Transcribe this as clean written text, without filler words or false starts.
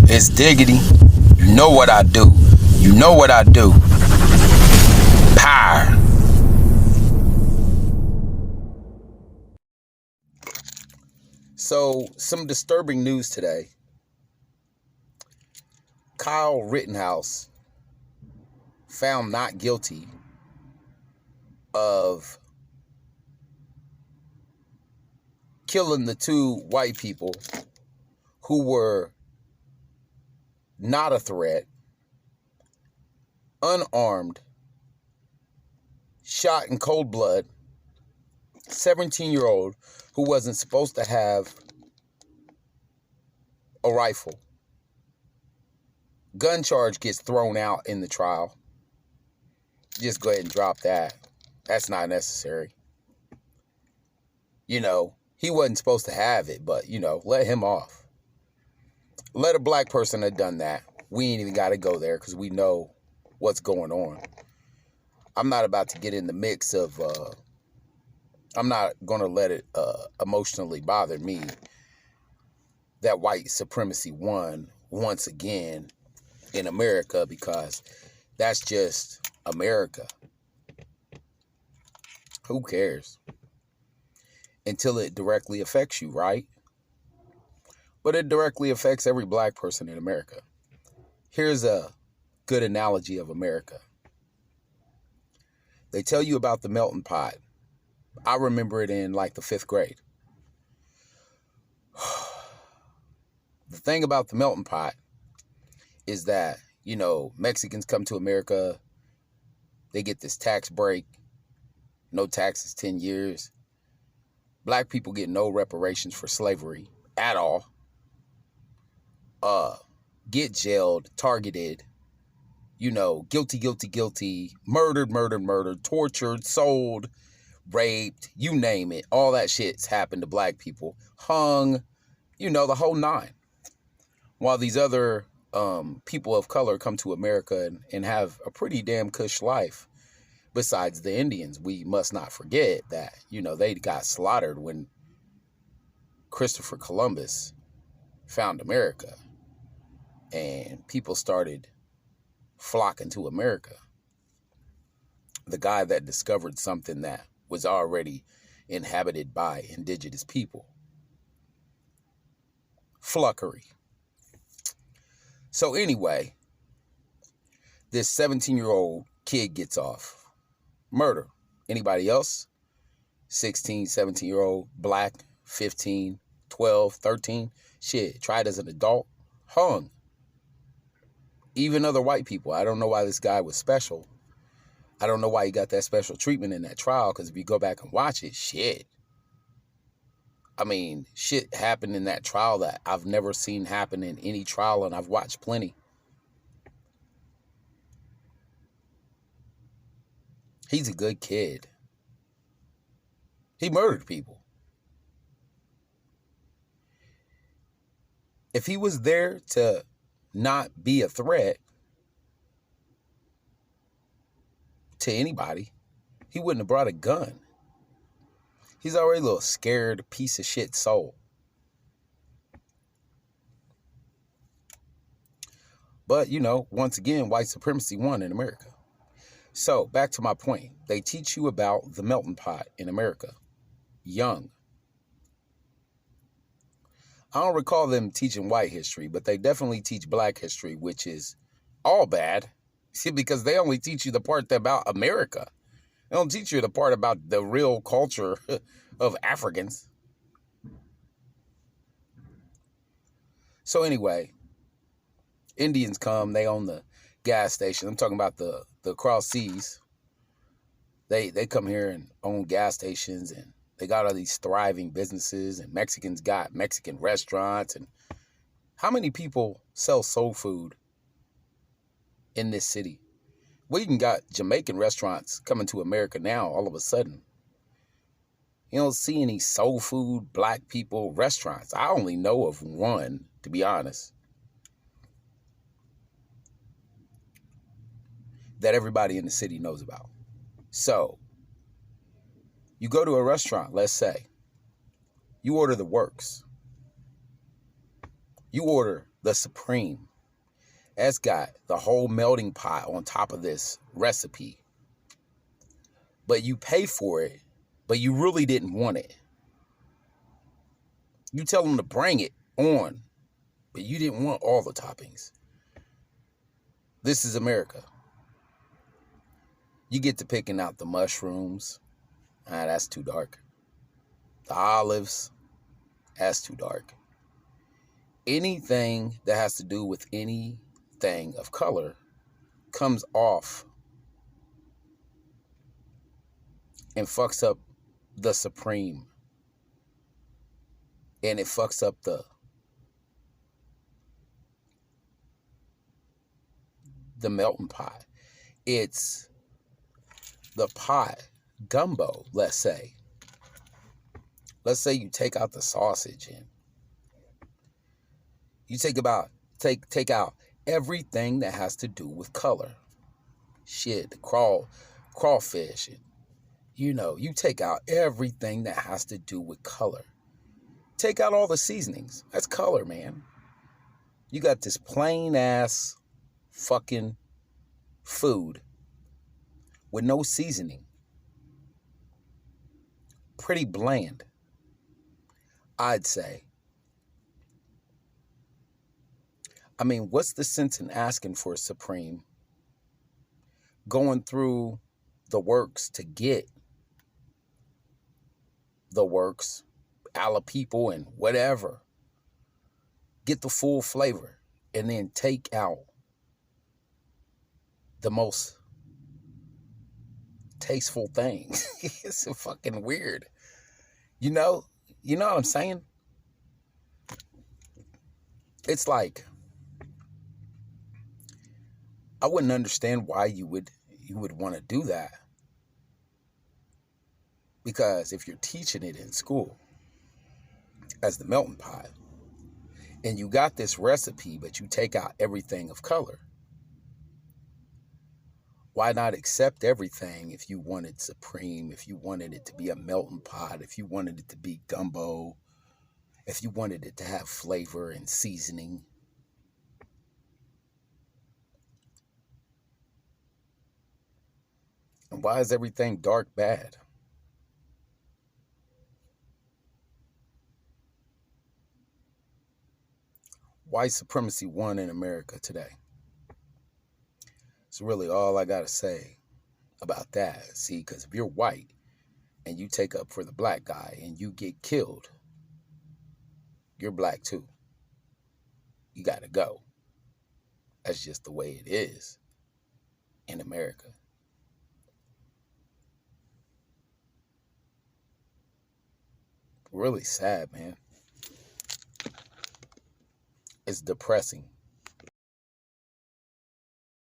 It's diggity. You know what I do. You know what I do. Power. So, some disturbing news today. Kyle Rittenhouse found not guilty of killing the two white people who were not a threat, unarmed, shot in cold blood, 17-year-old who wasn't supposed to have a rifle. Gun charge gets thrown out in the trial. Just go ahead and drop that. That's not necessary. He wasn't supposed to have it, but, let him off. Let a black person have done that. We ain't even got to go there because we know what's going on. I'm not about to get in the mix of, I'm not going to let it emotionally bother me that white supremacy won once again in America, because that's just America. Who cares? Until it directly affects you, right? But it directly affects every black person in America. Here's a good analogy of America. They tell you about the melting pot. I remember it in like the 5th grade. The thing about the melting pot is that, Mexicans come to America, they get this tax break, no taxes 10 years. Black people get no reparations for slavery at all. Get jailed, targeted, guilty, murdered, tortured, sold, raped, you name it. All that shit's happened to black people. Hung, the whole nine. While these other people of color come to America and have a pretty damn cush life. Besides the Indians, we must not forget that, they got slaughtered when Christopher Columbus found America and people started flocking to America. The guy that discovered something that was already inhabited by indigenous people. Fluckery. So anyway, this 17-year-old kid gets off. Murder. Anybody else? 16, 17-year-old, black, 15, 12, 13. Shit, tried as an adult. Hung. Even other white people. I don't know why this guy was special. I don't know why he got that special treatment in that trial, because if you go back and watch it, shit. I mean, shit happened in that trial that I've never seen happen in any trial, and I've watched plenty. He's a good kid. He murdered people. If he was there to not be a threat to anybody, he wouldn't have brought a gun. He's already a little scared piece of shit soul. But, once again, white supremacy won in America. So, back to my point. They teach you about the melting pot in America. Young. I don't recall them teaching white history, but they definitely teach black history, which is all bad. See, because they only teach you the part about America. They don't teach you the part about the real culture of Africans. So anyway, Indians come, they own the gas station. I'm talking about the cross seas. They come here and own gas stations, and they got all these thriving businesses, and Mexicans got Mexican restaurants. And how many people sell soul food in this city? We even got Jamaican restaurants coming to America now all of a sudden. You don't see any soul food, black people restaurants. I only know of one, to be honest, that everybody in the city knows about. So, you go to a restaurant, let's say. You order the works. You order the Supreme. That's got the whole melting pot on top of this recipe. But you pay for it, but you really didn't want it. You tell them to bring it on, but you didn't want all the toppings. This is America. You get to picking out the mushrooms. That's too dark. The olives. That's too dark. Anything that has to do with anything of color comes off and fucks up the Supreme. And it fucks up the melting pot. It's the pot gumbo, let's say. Let's say you take out the sausage and you take out everything that has to do with color. Shit, the crawfish, and you take out everything that has to do with color. Take out all the seasonings. That's color, man. You got this plain ass fucking food with no seasoning. Pretty bland, I'd say. I mean, what's the sense in asking for a Supreme, going through the works to get the works, a la people and whatever, get the full flavor, and then take out the most tasteful thing? It's fucking weird. You know what I'm saying? It's like, I wouldn't understand why you would want to do that. Because if you're teaching it in school as the melting pot, and you got this recipe, but you take out everything of color, why not accept everything if you wanted Supreme, if you wanted it to be a melting pot, if you wanted it to be gumbo, if you wanted it to have flavor and seasoning? And why is everything dark bad? White supremacy won in America today. It's really all I got to say about that. See, because if you're white and you take up for the black guy and you get killed, you're black too. You got to go. That's just the way it is in America. Really sad, man. It's depressing.